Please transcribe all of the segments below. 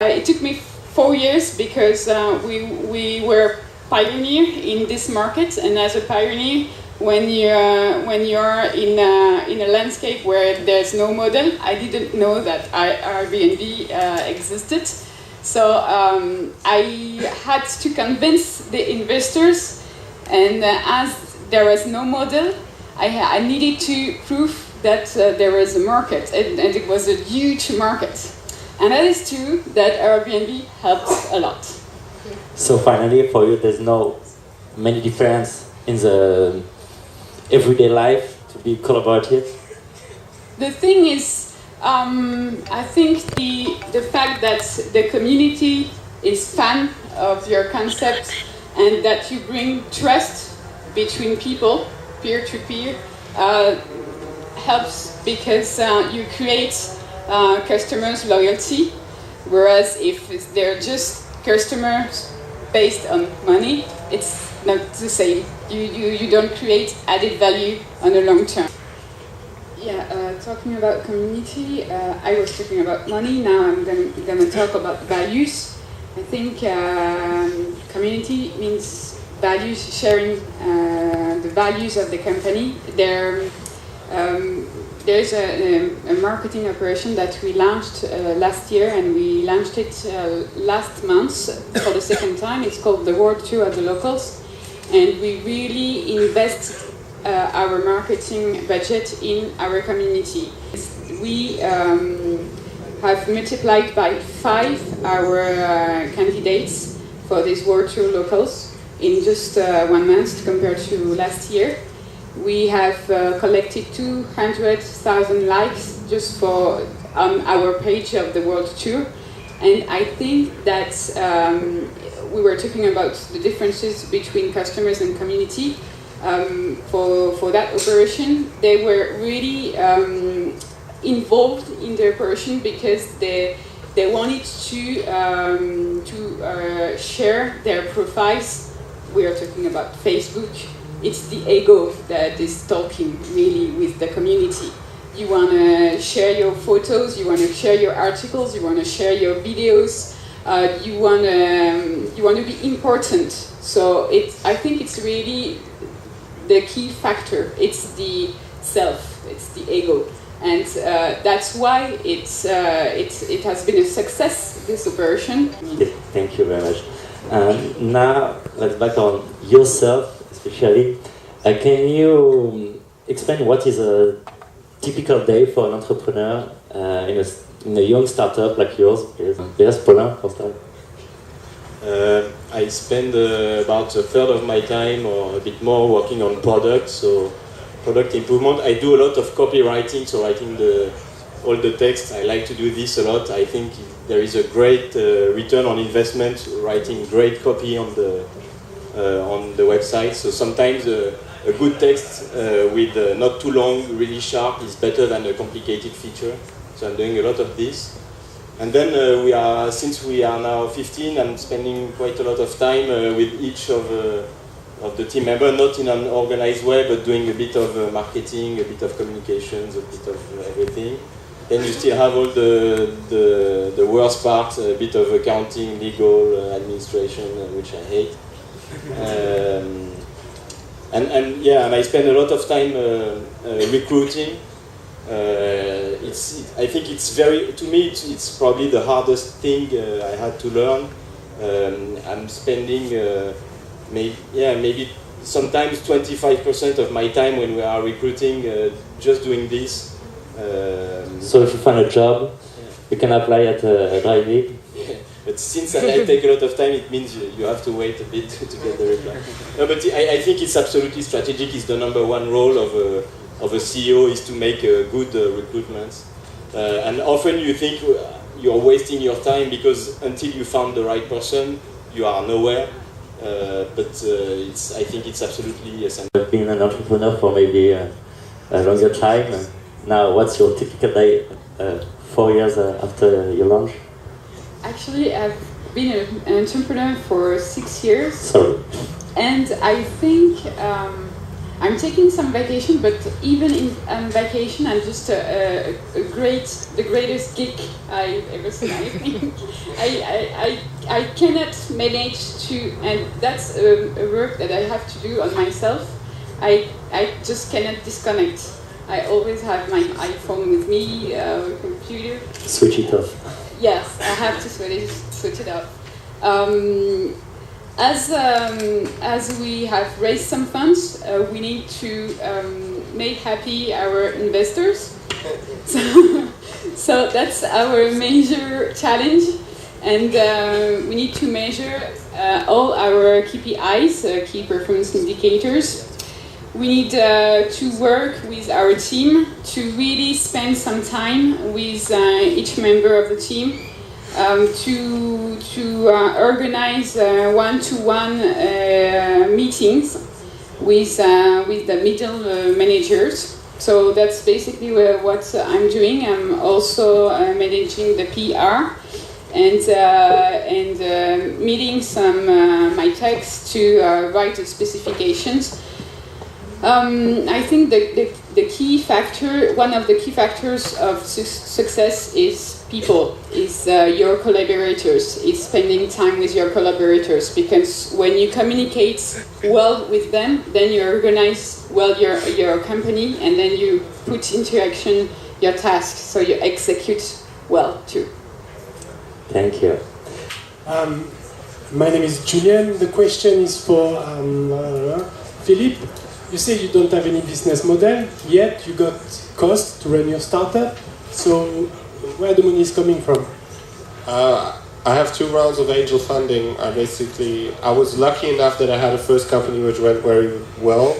It took me 4 years because we were pioneer in this market, and as a pioneer, when you're in a landscape where there's no model, I didn't know that Airbnb existed. So I had to convince the investors, and as there was no model, I needed to prove that there was a market, and it was a huge market. And that is true that Airbnb helps a lot. So finally, for you, there's no many difference in the everyday life to be collaborative? The thing is, I think the fact that the community is fan of your concept and that you bring trust between people, peer-to-peer, helps because you create customers' loyalty, whereas if they're just customers based on money, it's not the same. You don't create added value on the long term. Yeah, talking about community, I was talking about money, now I'm going to talk about values. I think community means values, sharing the values of the company. There's a marketing operation that we launched last year, and we launched it last month for the second time. It's called the World Tour of the Locals, and we really invest our marketing budget in our community. We have multiplied by 5 our candidates for this World Tour Locals in just 1 month compared to last year. We have collected 200,000 likes just on our page of the World Tour, and I think that we were talking about the differences between customers and community. For that operation, they were really involved in the operation because they wanted to share their profiles. We are talking about Facebook. It's the ego that is talking really with the community. You want to share your photos, you want to share your articles, you want to share your videos, you want to be important. So I think it's really the key factor. It's the self, it's the ego, and that's why it has been a success, this operation. Yes, thank you very much. Now let's back on yourself. Especially, can you explain what is a typical day for an entrepreneur in a young startup like yours? Yes, Paulin, for start. I spend about a third of my time or a bit more working on products, so product improvement. I do a lot of copywriting, so writing all the text. I like to do this a lot. I think there is a great return on investment writing great copy on the website. So sometimes a good text with not too long, really sharp, is better than a complicated feature. So I'm doing a lot of this. And then since we are now 15, I'm spending quite a lot of time with each of the team members, not in an organized way, but doing a bit of marketing, a bit of communications, a bit of everything. Then you still have all the worst part, a bit of accounting, legal, administration, which I hate. And I spend a lot of time recruiting. I think it's probably the hardest thing I had to learn. I'm spending maybe sometimes 25% of my time when we are recruiting just doing this. So if you find a job, you can apply at drivy. But since I take a lot of time, it means you have to wait a bit to get the reply. No, but I think it's absolutely strategic. It's the number one role of a CEO is to make good recruitments. And often you think you're wasting your time because until you found the right person, you are nowhere. But I think it's absolutely essential. You've been an entrepreneur for maybe a longer time. Now, what's your typical day 4 years after your launch? Actually, I've been an entrepreneur for 6 years. Sorry. And I think I'm taking some vacation, but even in vacation, I'm just the greatest geek I've ever seen. I think I cannot manage to, and that's a work that I have to do on myself. I just cannot disconnect. I always have my iPhone with me, computer. Switch it off. Yes, I have to switch it off. As we have raised some funds, we need to make happy our investors. So that's our major challenge, and we need to measure all our KPIs, key performance indicators. We need to work with our team to really spend some time with each member of the team to organize one-to-one meetings with the middle managers. So that's basically what I'm doing. I'm also managing the PR and meeting some my techs to write the specifications. I think the key factor, one of the key factors of success is people, is your collaborators, is spending time with your collaborators, because when you communicate well with them, then you organize well your company, and then you put into action your tasks, so you execute well too. Thank you. My name is Julian. The question is for Philip. You say you don't have any business model, yet you got cost to run your startup. So where the money is coming from? I have 2 rounds of angel funding. I was lucky enough that I had a first company which went very well.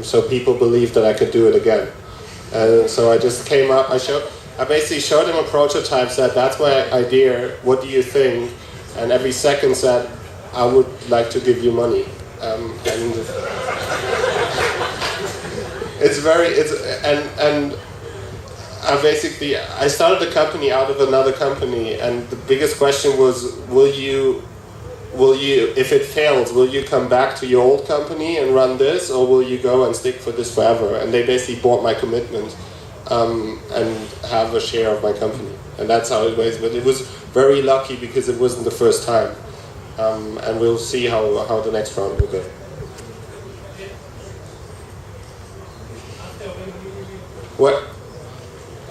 So people believed that I could do it again. So I just came up, I basically showed them a prototype, said, that's my idea, what do you think? And every second said, I would like to give you money. I started the company out of another company, and the biggest question was, will you, if it fails, will you come back to your old company and run this, or will you go and stick for this forever? And they basically bought my commitment and have a share of my company, and that's how it was. But it was very lucky because it wasn't the first time, and we'll see how the next round will go. What?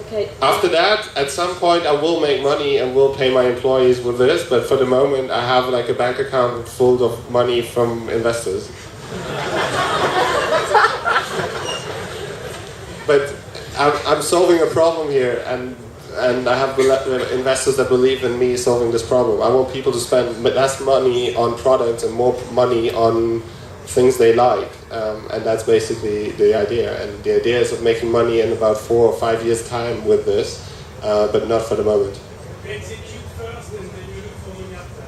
Okay. After that, at some point, I will make money and will pay my employees with this. But for the moment, I have like a bank account full of money from investors. But I'm solving a problem here, and I have investors that believe in me solving this problem. I want people to spend less money on products and more money on things they like, and that's basically the idea. And the idea is of making money in about 4 or 5 years' time with this, but not for the moment. Execute first and then you look for money after.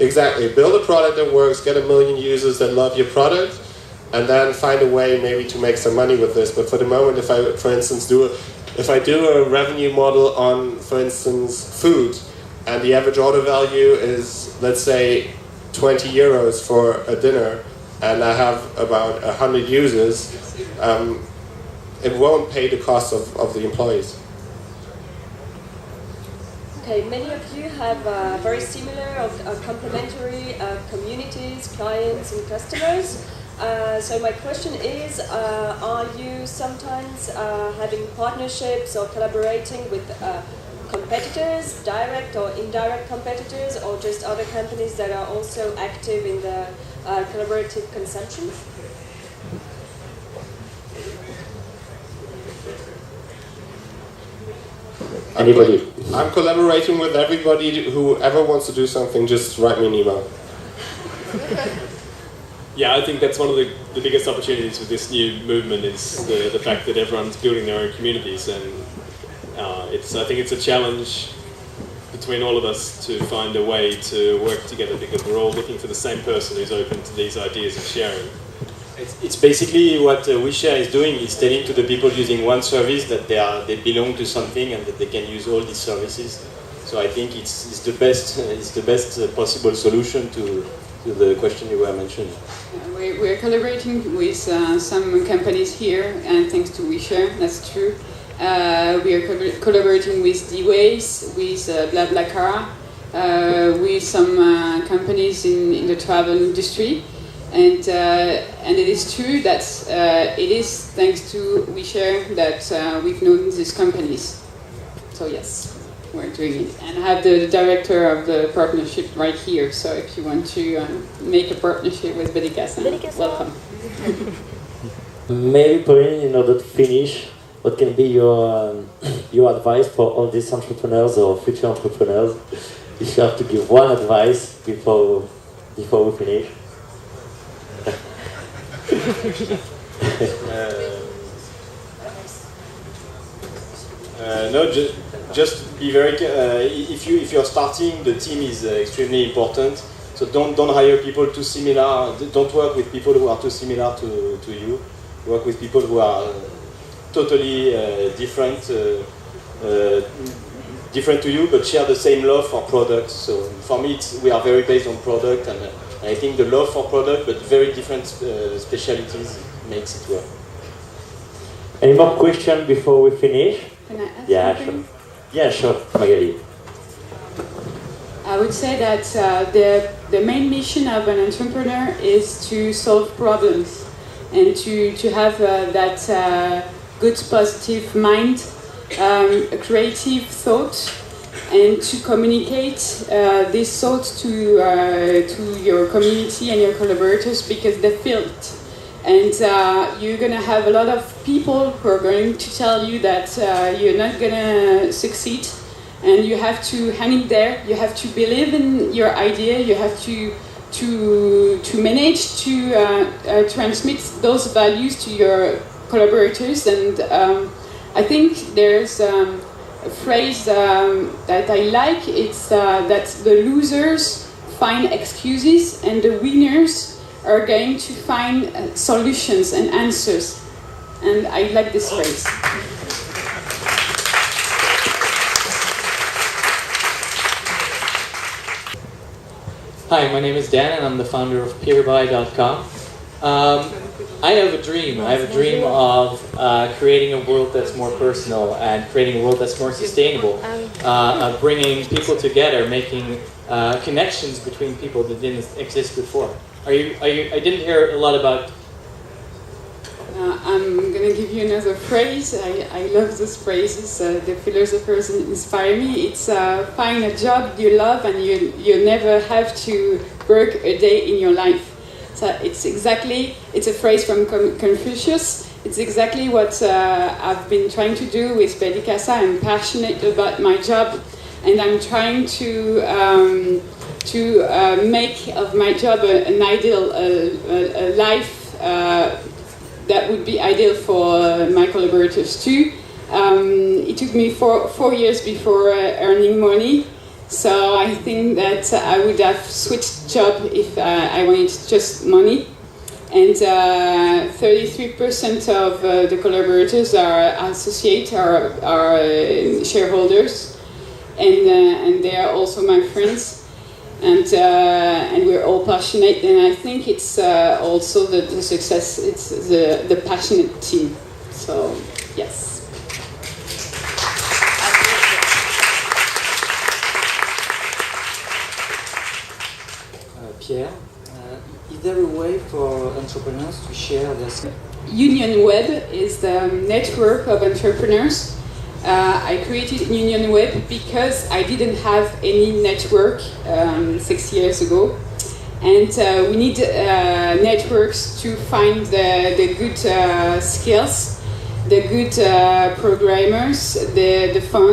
Exactly. Build a product that works, get 1 million users that love your product, and then find a way maybe to make some money with this. But for the moment, if I, for instance, do a revenue model on, for instance, food, and the average order value is, let's say, 20 euros for a dinner, and I have about 100 users, it won't pay the cost of the employees. Okay, many of you have very similar or complementary communities, clients and customers. So my question is, are you sometimes having partnerships or collaborating with competitors, direct or indirect competitors, or just other companies that are also active in the collaborative consumption? Anybody? I'm collaborating with everybody. Whoever wants to do something, just write me an email. Yeah, I think that's one of the biggest opportunities with this new movement is the fact that everyone's building their own communities, and I think it's a challenge between all of us to find a way to work together, because we're all looking for the same person who's open to these ideas of sharing. It's basically what WeShare is doing, is telling to the people using one service that they belong to something and that they can use all these services. So I think it's the best possible solution to to the question you were mentioning. We're collaborating with some companies here, and thanks to Ouishare, that's true. We are collaborating with D-Ways, with Bedycasa, with some companies in the travel industry, and it is true that it is thanks to Ouishare that we've known these companies. So yes, we're doing it, and I have the director of the partnership right here. So if you want to make a partnership with Bedycasa, welcome. Maybe, Paulin, in order to finish, what can be your advice for all these entrepreneurs or future entrepreneurs? If you have to give one advice before we finish. No, just be very. If you're starting, the team is extremely important. So don't hire people too similar. Don't work with people who are too similar to you. Work with people who are totally different to you, but share the same love for products. So for me, we are very based on product, and I think the love for product, but very different specialities, makes it work. Any more questions before we finish? Can I ask Yeah, something? sure. Yeah, sure, Magali. I would say that the main mission of an entrepreneur is to solve problems and to have that good positive mind, a creative thought, and to communicate this thought to your community and your collaborators, because they feel it. And you're going to have a lot of people who are going to tell you that you're not going to succeed, and you have to hang in there. You have to believe in your idea. You have to manage to transmit those values to your collaborators. And I think there's a phrase that I like. It's that the losers find excuses and the winners are going to find solutions and answers. And I like this phrase. Hi, my name is Dan, and I'm the founder of peerbuy.com. I have a dream. I have a dream of creating a world that's more personal and creating a world that's more sustainable, bringing people together, making connections between people that didn't exist before. I didn't hear a lot about. I'm going to give you another phrase. I love those phrases. The philosophers inspire me. It's find a job you love and you never have to work a day in your life. So it's a phrase from Confucius. It's exactly what I've been trying to do with Bedycasa. I'm passionate about my job, and I'm trying to make of my job an ideal a life that would be ideal for my collaborators too. It took me four years before earning money, so I think that I would have switched job if I wanted just money. And 33% of the collaborators are associates, are shareholders, and they are also my friends. And we're all passionate, and I think it's also the success. It's the passionate team. So yes. Pierre, is there a way for entrepreneurs to share their skills? Union Web is the network of entrepreneurs. I created Union Web because I didn't have any network 6 years ago, and we need networks to find the good skills, the good programmers, the fun.